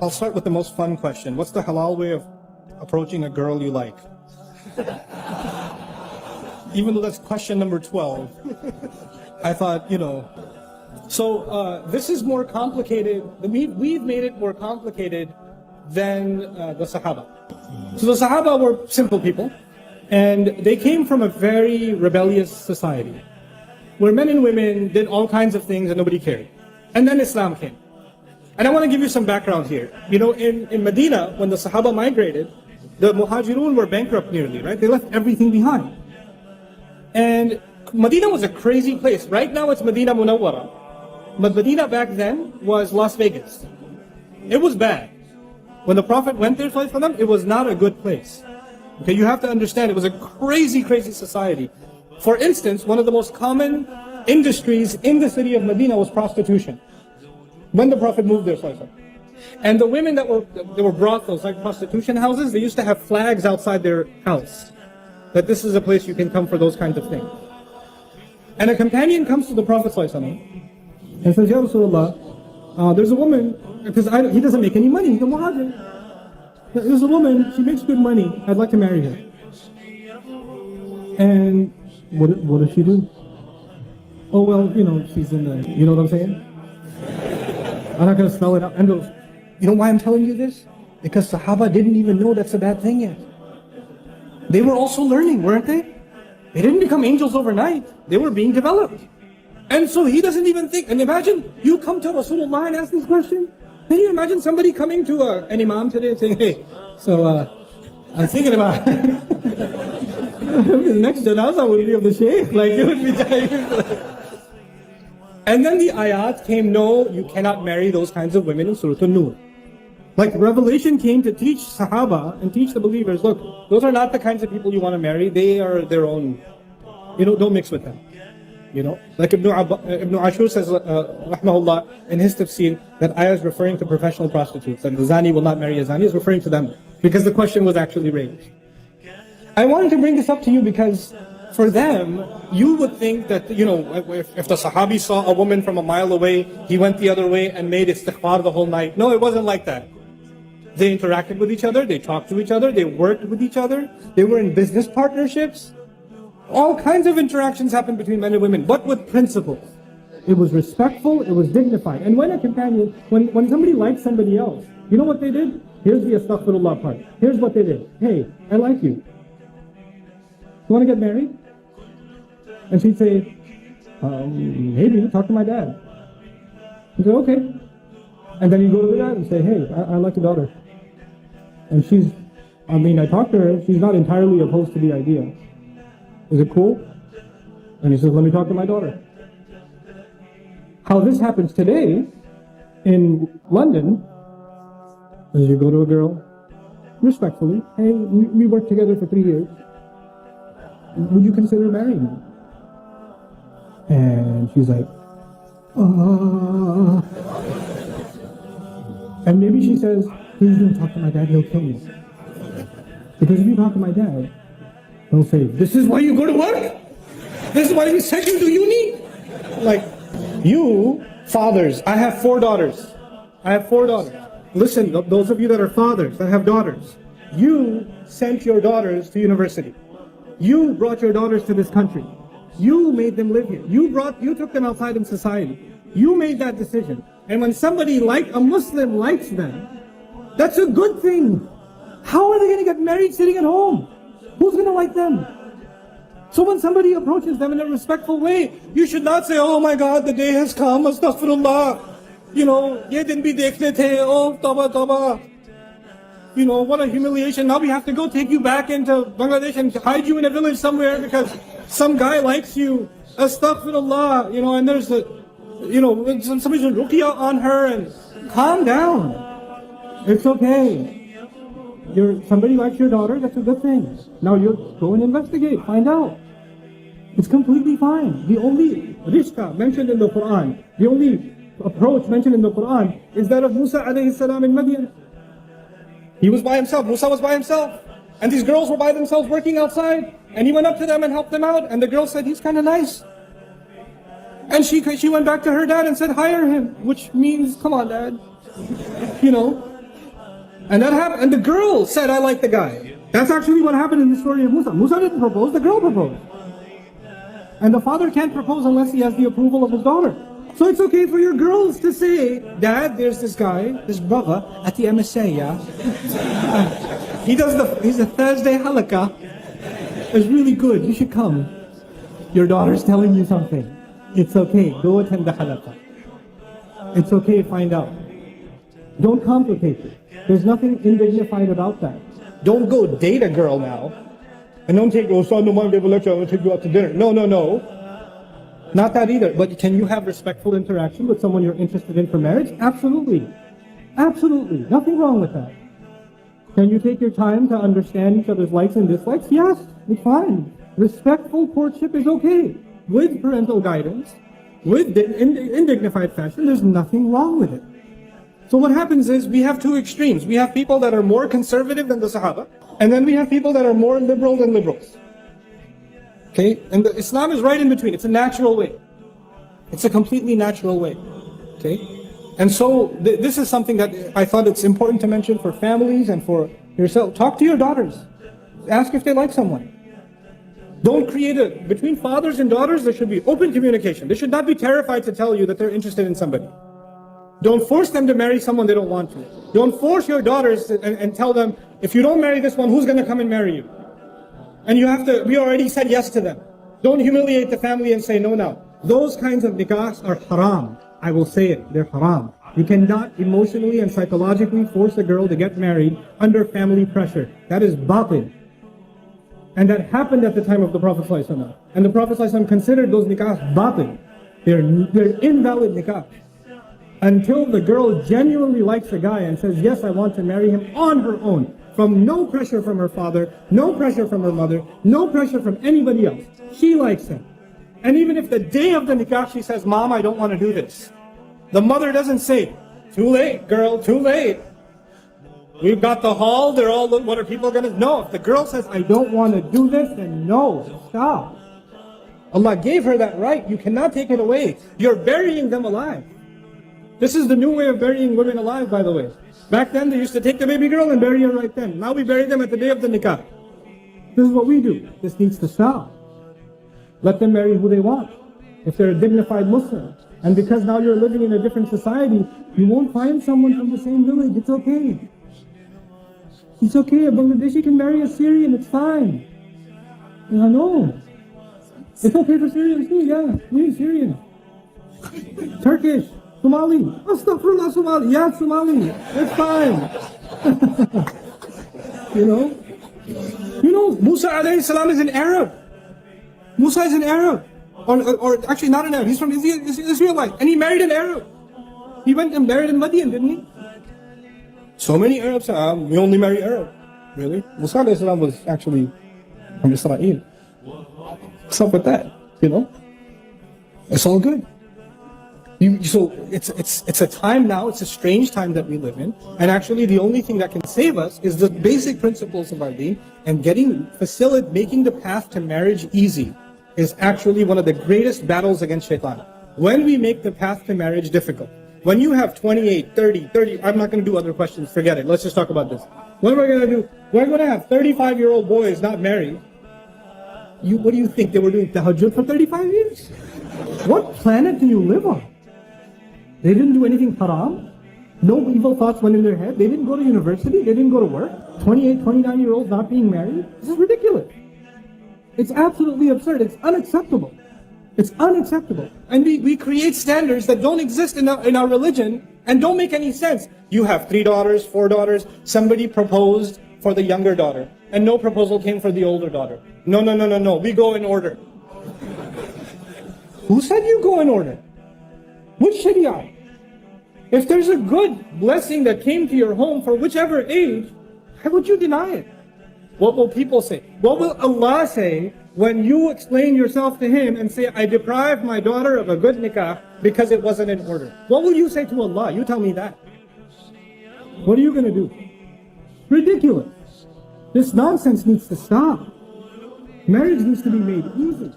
I'll start with the most fun question. What's the halal way of approaching a girl you like? Even though that's question number 12, I thought, So this is more complicated. We've made it more complicated than the Sahaba. So the Sahaba were simple people, and they came from a very rebellious society, where men and women did all kinds of things and nobody cared. And then Islam came. And I want to give you some background here. In Medina, when the Sahaba migrated, the Muhajirun were bankrupt nearly, right? They left everything behind. And Medina was a crazy place. Right now it's Medina Munawwara. But Medina back then was Las Vegas. It was bad. When the Prophet went there for them, it was not a good place. Okay, you have to understand, it was a crazy, crazy society. For instance, one of the most common industries in the city of Medina was prostitution. When the Prophet moved there, and the women that were brothels, like prostitution houses, they used to have flags outside their house that this is a place you can come for those kinds of things. And a companion comes to the Prophet and says, Ya Rasulullah, there's a woman, because he doesn't make any money, he's a muhajir. There's a woman, she makes good money, I'd like to marry her. And what does she do? Oh, well, she's in the, you know what I'm saying? I'm not going to spell it out. And goes, you know why I'm telling you this? Because Sahaba didn't even know that's a bad thing yet. They were also learning, weren't they? They didn't become angels overnight. They were being developed. And so he doesn't even think. And imagine, you come to Rasulullah and ask this question. Can you imagine somebody coming to an imam today and saying, hey, so I'm thinking about the next janazah would be of the shaykh. Like, it would be And then the ayat came, no, you cannot marry those kinds of women in Surah An-Nur. Like, revelation came to teach Sahaba and teach the believers, look, those are not the kinds of people you want to marry. They are their own. Don't mix with them. Like Ibn Ashur says, rahmahullah, in his tafsir, that ayah is referring to professional prostitutes, and the zani will not marry a zani is referring to them, because the question was actually raised. I wanted to bring this up to you because for them, you would think that, if the Sahabi saw a woman from a mile away, he went the other way and made istighfar the whole night. No, it wasn't like that. They interacted with each other, they talked to each other, they worked with each other, they were in business partnerships. All kinds of interactions happened between men and women, but with principles. It was respectful, it was dignified. And when a companion, when somebody liked somebody else, you know what they did? Here's the astaghfirullah part. Here's what they did. Hey, I like you. You want to get married? And she'd say, maybe, talk to my dad. He'd say, okay. And then you go to the dad and say, hey, I like your daughter. And I talked to her, she's not entirely opposed to the idea. Is it cool? And he says, let me talk to my daughter. How this happens today in London is you go to a girl, respectfully, hey, we worked together for 3 years. Would you consider marrying me? And she's like, And maybe she says, please don't talk to my dad, he'll kill me. Because if you talk to my dad, he'll say, this is why you go to work? This is why you sent you to uni? Like, you, fathers, I have 4 daughters. Listen, those of you that are fathers, that have daughters, you sent your daughters to university. You brought your daughters to this country. You made them live here. You took them outside in society. You made that decision. And when somebody a Muslim likes them, that's a good thing. How are they going to get married sitting at home? Who's going to like them? So when somebody approaches them in a respectful way, you should not say, oh my God, the day has come, astaghfirullah. Ye din bhi dekhne the, oh, taba, taba. What a humiliation. Now we have to go take you back into Bangladesh and hide you in a village somewhere because some guy likes you. Astaghfirullah. And there's somebody's doing ruqya on her, and calm down. It's okay. Somebody likes your daughter, that's a good thing. Now you go and investigate, find out. It's completely fine. The only rishka mentioned in the Quran, the only approach mentioned in the Quran is that of Musa alayhi salam in Madian. He was by himself, Musa was by himself. And these girls were by themselves working outside. And he went up to them and helped them out. And the girl said, he's kind of nice. And she went back to her dad and said, hire him. Which means, come on, dad. And that happened, and the girl said, I like the guy. That's actually what happened in the story of Musa. Musa didn't propose, the girl proposed. And the father can't propose unless he has the approval of his daughter. So it's okay for your girls to say, Dad, there's this guy, this brother at the MSA, yeah? He's a Thursday halakha. It's really good, you should come. Your daughter's telling you something. It's okay, go attend the halakha. It's okay, find out. Don't complicate it. There's nothing indignified about that. Don't go date a girl now. And don't take, oh, son, no mind, give a lecture, I'm going to take you out to dinner. No. Not that either. But can you have respectful interaction with someone you're interested in for marriage? Absolutely. Absolutely. Nothing wrong with that. Can you take your time to understand each other's likes and dislikes? Yes, it's fine. Respectful courtship is okay. With parental guidance, in dignified fashion, there's nothing wrong with it. So what happens is we have two extremes. We have people that are more conservative than the Sahaba, and then we have people that are more liberal than liberals. Okay? And Islam is right in between. It's a natural way. It's a completely natural way. Okay? And so this is something that I thought it's important to mention for families and for yourself. Talk to your daughters. Ask if they like someone. Don't create between fathers and daughters, there should be open communication. They should not be terrified to tell you that they're interested in somebody. Don't force them to marry someone they don't want to. Don't force your daughters and tell them, if you don't marry this one, who's going to come and marry you? And we already said yes to them. Don't humiliate the family and say no now. Those kinds of nikahs are haram. I will say it, they're haram. You cannot emotionally and psychologically force a girl to get married under family pressure. That is batil. And that happened at the time of the Prophet ﷺ. And the Prophet ﷺ considered those nikahs batil. They're invalid nikahs. Until the girl genuinely likes a guy and says, yes, I want to marry him on her own, from no pressure from her father, no pressure from her mother, no pressure from anybody else. She likes him. And even if the day of the nikah she says, Mom, I don't want to do this, the mother doesn't say, too late, girl, too late. We've got the hall, they're all, what are people going to know? If the girl says, I don't want to do this, then no, stop. Allah gave her that right. You cannot take it away. You're burying them alive. This is the new way of burying women alive, by the way. Back then, they used to take the baby girl and bury her right then. Now we bury them at the day of the nikah. This is what we do. This needs to stop. Let them marry who they want. If they're a dignified Muslim. And because now you're living in a different society, you won't find someone from the same village. It's okay. It's okay. A Bangladeshi can marry a Syrian. It's fine. I know. It's okay for Syrians too. Yeah, me, Syrian. Turkish. Somali. Astaghfirullah, Somali. Yeah, Somali. It's fine. You know, Musa alayhi salam is an Arab. Musa is an Arab. Or actually not an Arab. He's from Israelite. And he married an Arab. He went and married in Madian, didn't he? So many Arabs say, we only marry Arab. Really? Musa alayhi salam was actually from Israel. What's up with that? It's all good. So it's a time now, it's a strange time that we live in, and actually the only thing that can save us is the basic principles of our deen, and making the path to marriage easy is actually one of the greatest battles against shaitan. When we make the path to marriage difficult, when you have 28, 30, I'm not going to do other questions, forget it, let's just talk about this. What are we going to do? We're going to have 35-year-old boys not married. What do you think, they were doing tahajjud for 35 years? What planet do you live on? They didn't do anything haram. No evil thoughts went in their head. They didn't go to university. They didn't go to work. 28, 29-year-olds not being married. This is ridiculous. It's absolutely absurd. It's unacceptable. It's unacceptable. And we create standards that don't exist in our religion and don't make any sense. You have 3 daughters, 4 daughters. Somebody proposed for the younger daughter, and no proposal came for the older daughter. No. We go in order. Who said you go in order? Which Sharia? If there's a good blessing that came to your home for whichever age, why would you deny it? What will people say? What will Allah say when you explain yourself to Him and say, I deprived my daughter of a good nikah because it wasn't in order? What will you say to Allah? You tell me that. What are you going to do? Ridiculous. This nonsense needs to stop. Marriage needs to be made easy.